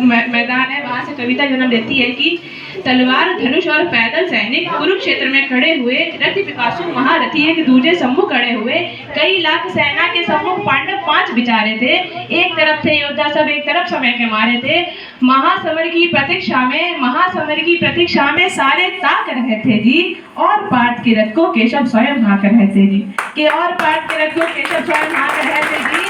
मैदान है, वहां से कविता जन्म लेती है कि तलवार धनुष और पैदल सैनिक कुरुक्षेत्र में खड़े हुए, रथि पिपासु महारथी एक दूजे सम्मुख खड़े हुए, कई लाख सेना के सम्मुख पांडव 5 बिचारे थे, एक तरफ थे योद्धा सब, एक तरफ समय के मारे थे। महासमर की प्रतीक्षा में सारे ताक रहे थे जी, और पाठ के रथ को केशव स्वयं हाँक रहे थे जी, कि और पाठ के रथ को केशव स्वयं हाँक रहे थे जी।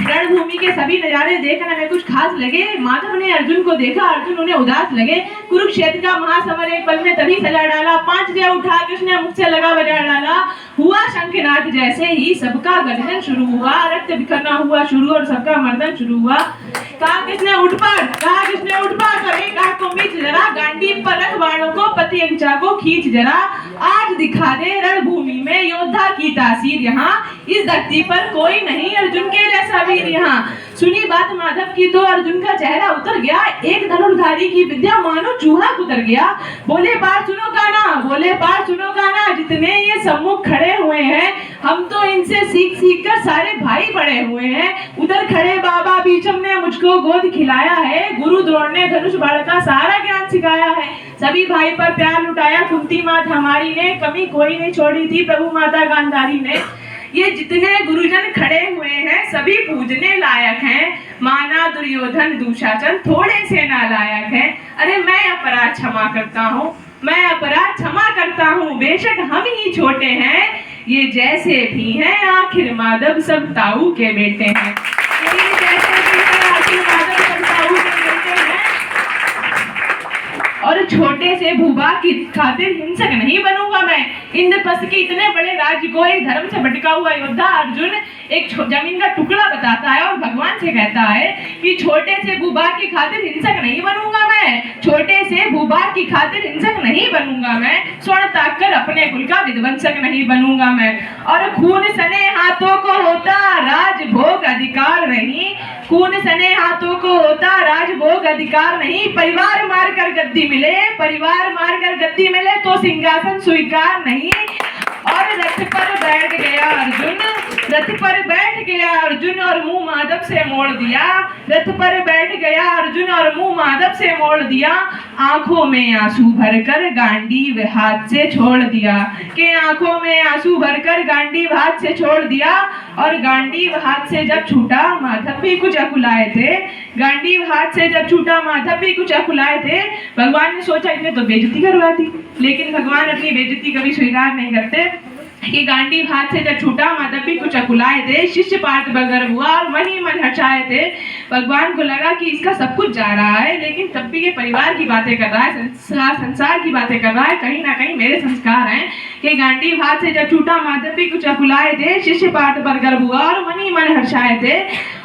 रणभूमि के सभी नजारे देखने में कुछ खास लगे। माधव ने अर्जुन को देखा, अर्जुन उन्हें उदास लगे। कुरुक्षेत्र का महासमर एक पल में तभी सजा डाला, 5 जय उठा कृष्ण ने मुख से लगा बजा डाला। हुआ शंखनाद जैसे ही सबका गर्जन शुरू हुआ, रक्त बिखरना हुआ शुरू और सबका मर्दन शुरू हुआ। कहा कृष्ण उठ पड़, करे काट को मीच जरा, गांडीव पर रख बाणों को, पति अंचा को खींच जरा। आज दिखा दे रणभूमि में योद्धा की तासीर, यहाँ इस धरती पर कोई नहीं अर्जुन के जैसा वीर यहाँ। सुनी बात माधव की तो अर्जुन का चेहरा उतर गया, एक धनुर्धारी की विद्या मानो चूहा कुतर गया। बोले पार सुनो गाना, जितने ये सम्मुख खड़े हुए हैं, हम तो इनसे सीख कर सारे भाई बड़े हुए हैं। उधर खड़े बाबा भीष्म ने मुझको गोद खिलाया है, गुरु द्रोण ने धनुष बाण का सारा ज्ञान सिखाया है। सभी भाई पर प्यार लुटाया कुंती माता हमारी ने, कमी कोई नहीं छोड़ी थी प्रभु माता गांधारी ने। ये जितने गुरुजन खड़े हुए हैं सभी पूजने लायक हैं, माना दुर्योधन दुशासन थोड़े से नालायक हैं। अरे मैं अपराध क्षमा करता हूँ, बेशक हम ही छोटे हैं, ये जैसे भी हैं आखिर माधव सब ताऊ के बेटे हैं। ये जैसे भी हैं आखिर माधव सब ताऊ के बेटे हैं, और छोटे से भूभाग की खातिर हिंसक नहीं बनूंगा मैं। इंद्रप्रस्थ के इतने बड़े राज्य को एक धर्म से भटका हुआ योद्धा अर्जुन एक जमीन का टुकड़ा बताता है और भगवान से कहता है कि छोटे से भूभाग की खातिर हिंसक नहीं बनूंगा मैं, छोटे से भूभाग की खातिर हिंसक नहीं बनूंगा मैं, स्वर्ण ताक कर अपने कुल का विध्वंसक नहीं बनूंगा मैं। और खून सने हाथों को होता राजभोग अधिकार नहीं, खून सने हाथों को होता राजभोग अधिकार नहीं। परिवार मारकर गद्दी मिले तो सिंहासन स्वीकार नहीं। और रथ पर बैठ गया अर्जुन और मुंह माधव से मोड़ दिया, रथ पर बैठ गया अर्जुन और मुंह माधव से मोड़ दिया। आंखों में आंसू भरकर गांडीव हाथ से छोड़ दिया, कि आंखों में आंसू भरकर गांडीव हाथ से छोड़ दिया। और गांडीव हाथ से जब छूटा माधव भी कुछ अकुलाए थे, गांडीव हाथ से जब छूटा माधव भी कुछ अकुलाए थे। भगवान ने सोचा इन्हें तो बेइज्जती करवा दी, लेकिन भगवान अपनी बेइज्जती कभी स्वीकार नहीं करते। कि गांडीव हाथ से जब छूटा माधव भी कुछ अकुलाए थे, शिष्य पार्थ बगर हुआ और मन ही मन हर्षाए थे। भगवान को लगा कि इसका सब कुछ जा रहा है, लेकिन तब भी ये परिवार की बातें कर रहा है, संसार की बातें कर रहा है, कहीं ना कहीं मेरे संस्कार हैं। कि गांडीव हाथ से जब छूटा माधव भी कुछ अकुलाए थे, शिष्य पार्थ बगर हुआ और मन ही मन हर्षाए थे।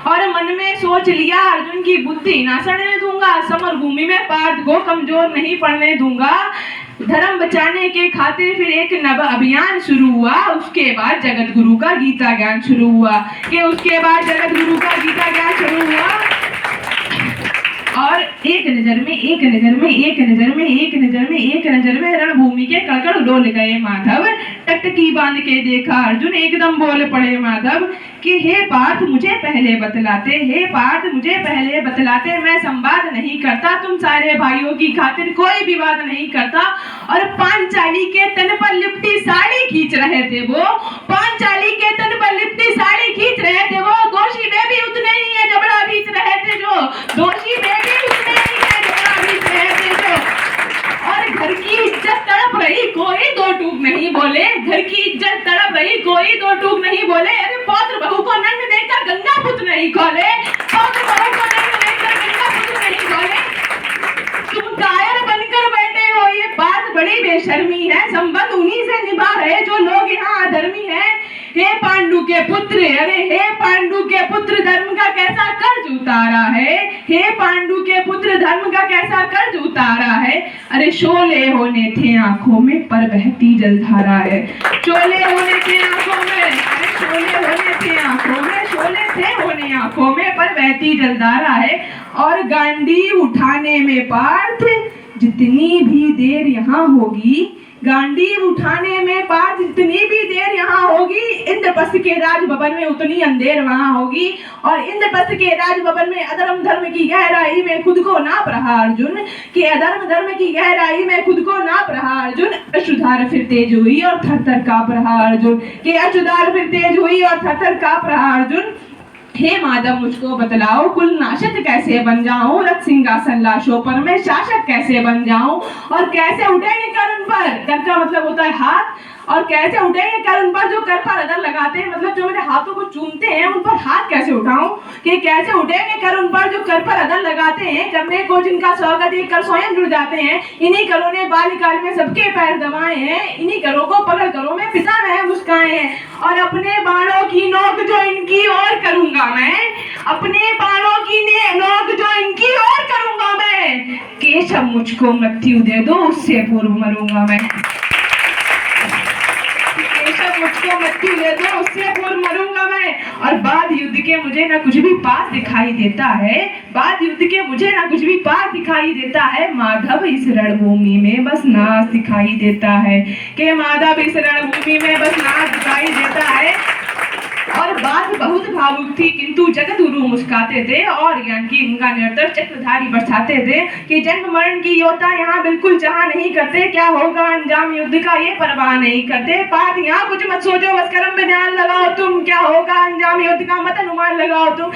और मन में सोच लिया अर्जुन की बुद्धि ना सड़ने दूंगा, समर भूमि में पार्थ को कमजोर नहीं पड़ने दूंगा। धर्म बचाने के खातिर फिर एक नव अभियान शुरू हुआ। उसके बाद जगत गुरु का गीता ज्ञान शुरू हुआ, और एक नजर में रणभूमि के कड़कड़ डोल गए माधव। टकटकी बांध के देखा अर्जुन, एकदम बोल पड़े माधव कि हे पार्थ मुझे पहले बतलाते, मैं संवाद नहीं करता, तुम सारे भाइयों की खातिर कोई विवाद नहीं करता। और पांचाली के तन पर लिपटी साड़ी खींच रहे थे वो, दोषी वे भी उतने ही है जबड़ा बीच रहे थे जो, और घर की इज्जत तड़प रही कोई दो टूक नहीं बोले, अरे पौत्र बहू को नंग देखकर गंगा पुत्र नहीं खोले, तुम कायर बनकर बैठे हो, ये बात बड़ी बेशर्मी है। संबंध उन्हीं से निभा रहे जो लोग यहाँ अधर्मी हैं। हे पांडु के पुत्र धर्म का कैसा कर्ज उतारा है, अरे शोले होने थे आंखों में पर बहती जलधारा है। शोले थे आंखों में पर बहती जलधारा है। और गांडी उठाने में पार्थ जितनी भी देर यहाँ होगी, गांडीव उठाने में पार्थ जितनी भी देर यहाँ होगी, इंद्रप्रस्थ के राजभवन में उतनी अंधेर वहाँ होगी। और इंद्रप्रस्थ के राजभवन में अधर्म धर्म की गहराई में खुद को नाप रहा अर्जुन, कि अधर्म धर्म की गहराई में खुद को नाप रहा अर्जुन। अशुधार फिर तेज हुई और थर थर काँप रहा अर्जुन, कि अशुधार फिर तेज हुई और थर थर काँप रहा अर्जुन। हे माधव मुझको बतलाओ, कुल नाशक कैसे बन जाऊं, रथ सिंहासन लाशों पर मैं शासक कैसे बन जाऊं। और कैसे उठेंगे कर उन पर, कर का मतलब होता है हाथ, और कैसे उठेंगे कर उन पर जो कर पर अदर लगाते हैं, मतलब जो मेरे हाथों को चूमते हैं उन पर हाथ कैसे उठाऊं। कि कैसे उठेंगे कर उन पर जो कर पर अदर लगाते हैं, करने को जिनका स्वागत एक कर स्वयं जुड़ जाते हैं। इन्हीं करों ने बाल्यकाल में सबके पैर दबाए हैं, इन्हीं करों को पकड़ करों में पिता में मुस्काए हैं। और अपने बाणों की नोक जो इनकी ओर करूंगा मैं, अपने बाणों की नोक जो इनकी ओर करूंगा मैं, केशव मुझको मृत्यु दे दो उससे पूर्व मरूंगा मैं। मुझको मृत्यु दे दो उससे पूर्व मरूंगा मैं। और बाद युद्ध के मुझे ना कुछ भी पास दिखाई देता है, बाद युद्ध के मुझे ना कुछ भी पास दिखाई देता है। माधव इस रणभूमि में बस नाश दिखाई देता है, कि माधव इस रणभूमि में बस नाश दिखाई देता है। और बात बहुत भावुक थी, किंतु जगतगुरु मुस्काते थे और ज्ञान की गंगा निरंतर चक्रधारी बरसाते थे। कि जन्म मरण की योद्धा यहाँ बिल्कुल चाह नहीं करते, क्या होगा अंजाम युद्ध का ये परवाह नहीं करते। पार्थ यहाँ कुछ मत सोचो, बस कर्म में ध्यान लगाओ तुम, क्या होगा अंजाम युद्ध का मत अनुमान लगाओ तुम।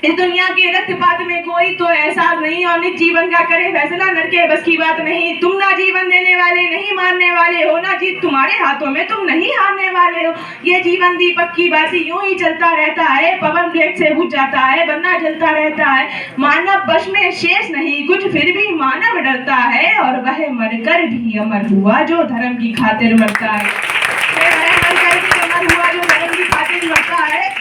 इस दुनिया के रक्तपात में कोई तो एहसास नहीं, और निज जीवन का करे फैसला नर के बस की बात नहीं। तुम ना जीवन देने वाले नहीं मारने वाले हो, ना जीत तुम्हारे हाथों में तुम नहीं हारने वाले हो। ये जीवन दीपक की बाती यूं ही चलता रहता है, पवन वेग से बुझ जाता है वरना जलता रहता है। मानव बश में शेष नहीं कुछ, फिर भी मानव डरता है, और वह मरकर भी अमर हुआ जो धर्म की खातिर मरता है। मरकर भी अमर हुआ जो धर्म की खातिर मरता है।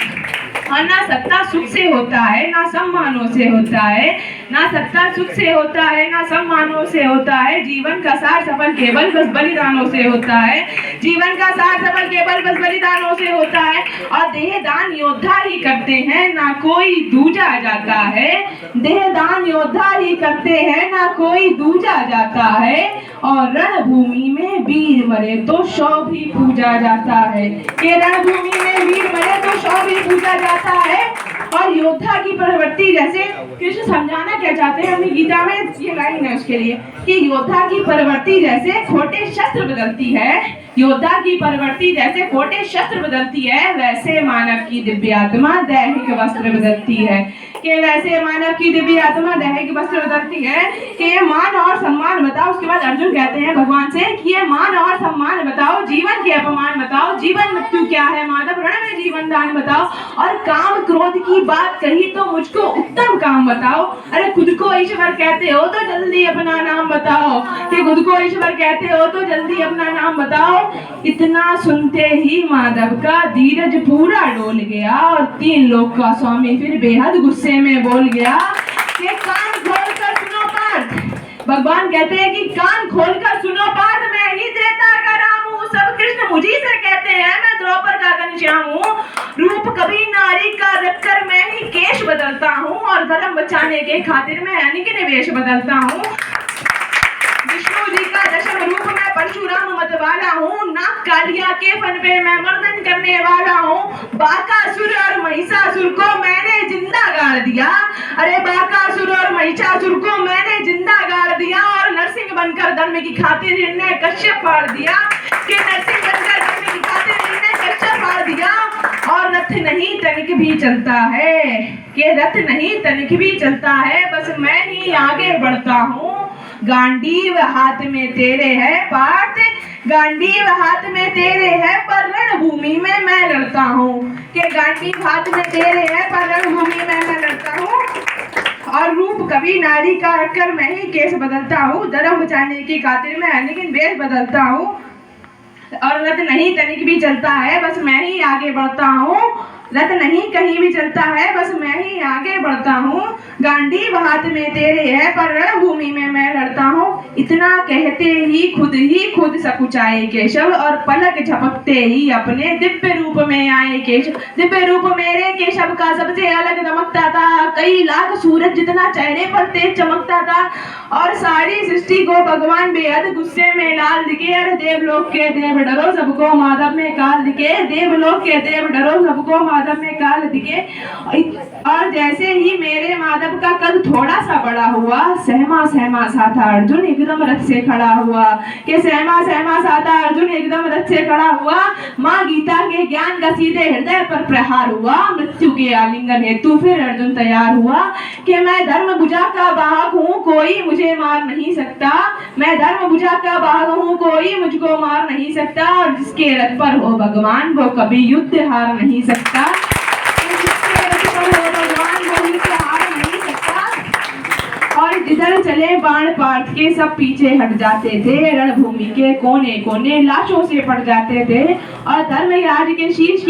और ना सत्ता सुख से होता है ना सम्मानों से होता है, ना सत्ता सुख से होता है ना सम्मानों से होता है। जीवन का सार सफल केवल बस बलिदानों से होता है, जीवन का सार सफल केवल बस बलिदानों से होता है। और देहदान योद्धा ही करते हैं ना कोई दूजा जाता है, देहदान योद्धा ही करते हैं ना कोई दूजा जाता है। और रणभूमि में वीर मरे तो शव भी पूजा जाता है, कि रणभूमि में वीर मरे तो शव भी पूजा जाता है। और योद्धा की प्रवृत्ति, जैसे कृष्ण समझाना क्या चाहते हैं अपनी गीता में, ये लाइन है उसके लिए, कि योद्धा की प्रवृत्ति जैसे खोटे शस्त्र बदलती है, योद्धा की प्रवृत्ति जैसे खोटे शस्त्र बदलती है, वैसे मानव की दिव्य आत्मा दैहिक वस्त्र बदलती है। कि वैसे मानव की दिव्य आत्मा दैहिक वस्त्र बदलती है। कि ये मान और सम्मान बताओ। उसके बाद अर्जुन कहते हैं भगवान से कि ये मान और सम्मान बताओ, जीवन के अपमान बताओ, जीवन मृत्यु क्या है माधव, रण में जीवन दान बताओ। और काम क्रोध की बात कही तो मुझको उत्तम काम बताओ। अरे खुद को ईश्वर कहते हो तो जल्दी अपना नाम बताओ, कि खुद को ईश्वर कहते हो तो जल्दी अपना नाम बताओ। इतना सुनते ही माधव का धीरज पूरा डोल गया, और 3 लोक का स्वामी फिर बेहद गुस्से में बोल गया कि कान खोलकर सुनो पार्थ। भगवान कहते हैं कि कान खोलकर सुनो पार्थ, मैं ही त्रेता का राम हूँ, सब कृष्ण मुझी से कहते हैं, मैं द्रौपद का घनश्याम हूँ। रूप कभी नारी का रखकर मैं ही केश बदलता हूँ, और धर्म बचाने के खातिर मैं अनेक वेश बदलता हूँ। विष्णु जी का दशम रूप मैं परशुराम मत वाला हूँ, नाग कालिया के फन पे मैं मर्दन करने वाला हूँ। बाकासुर और महिषासुर को मैंने जिंदा गाड़ दिया, अरे बाकासुर और महिषासुर को मैंने जिंदा गाड़ दिया। और नरसिंह बनकर धर्म की खातिर इन्हें कश्यप फाड़ दिया, कि नरसिंह बनकर धर्म की खातिर इन्हें कश्यप फाड़ दिया। और रथ नहीं तनिक भी चलता है, कि रथ नहीं तनिक भी चलता है, बस मैं ही आगे बढ़ता हूँ। गांडीव हाथ में तेरे है पार्थ, गांडीव हाथ में तेरे है पर रणभूमि में मैं लड़ता हूँ। कि गांडीव हाथ में तेरे है पर रणभूमि में मैं लड़ता हूँ। और रूप कभी नारी का रखकर मैं ही केस बदलता हूँ, धर्म बचाने की खातिर मैं लेकिन वेश बदलता हूँ। और रथ नहीं तनिक भी चलता है, बस मैं ही आगे बढ़ता हूँ। रथ नहीं कहीं भी चलता है, बस मैं ही आगे बढ़ता हूँ। गांडीव हाथ में तेरे है, पर रणभूमि में मैं लड़ता हूँ। इतना कहते ही खुद सकुचाए केशव, और पलक झपकते ही अपने दिव्य रूप में आए केशव। दिव्य रूप मेरे केशव का सबसे अलग दमकता था, कई लाख सूरज जितना चेहरे पर तेज चमकता था, और सारी सृष्टि को भगवान बेहद गुस्से में लाल दिखे। अरे देवलोक के देव डरो, सबको माधव में काल दिखे। देवलोक के देव डरो, सबको माधव में काल दिखे। और जैसे ही मेरे माधव का कद थोड़ा सा बड़ा हुआ, सहमा सहमा सा था अर्जुन एकदम रथ से खड़ा हुआ। कि सहमा सहमा सा था अर्जुन एकदम रथ से खड़ा हुआ। माँ गीता के ज्ञान का सीधे हृदय पर प्रहार हुआ। मृत्यु के आलिंगन हेतु फिर अर्जुन तैयार हुआ। कि मैं धर्म भुजा का वाहक हूँ, कोई मुझे मार नहीं सकता। मैं धर्म भुजा का वाहक हूँ, कोई मुझको मार नहीं सकता। और जिसके रथ पर हो भगवान, वो कभी युद्ध हार नहीं सकता। और जिधर चले बाण पार्थ के सब पीछे हट जाते थे। रणभूमि के कोने कोने लाशों से पड़ जाते थे। और धर्मराज के शीश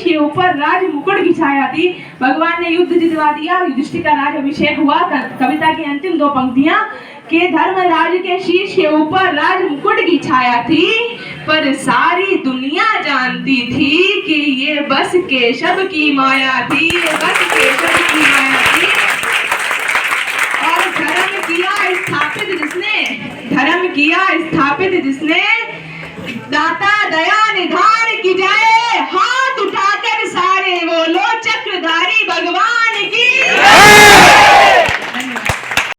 के ऊपर राज मुकुट की छाया थी। भगवान ने युद्ध जितवा दिया, युधिष्ठिर का राज अभिषेक हुआ। कविता की अंतिम दो पंक्तियां कि धर्मराज के शीश के ऊपर राज मुकुट की छाया थी, पर सारी दुनिया जानती थी कि ये बस केशव की माया थी, ये बस केशव की माया थी। और धर्म किया स्थापित जिसने, दाता दया निधान की जाए। हाथ उठाकर सारे बोलो, चक्रधारी भगवान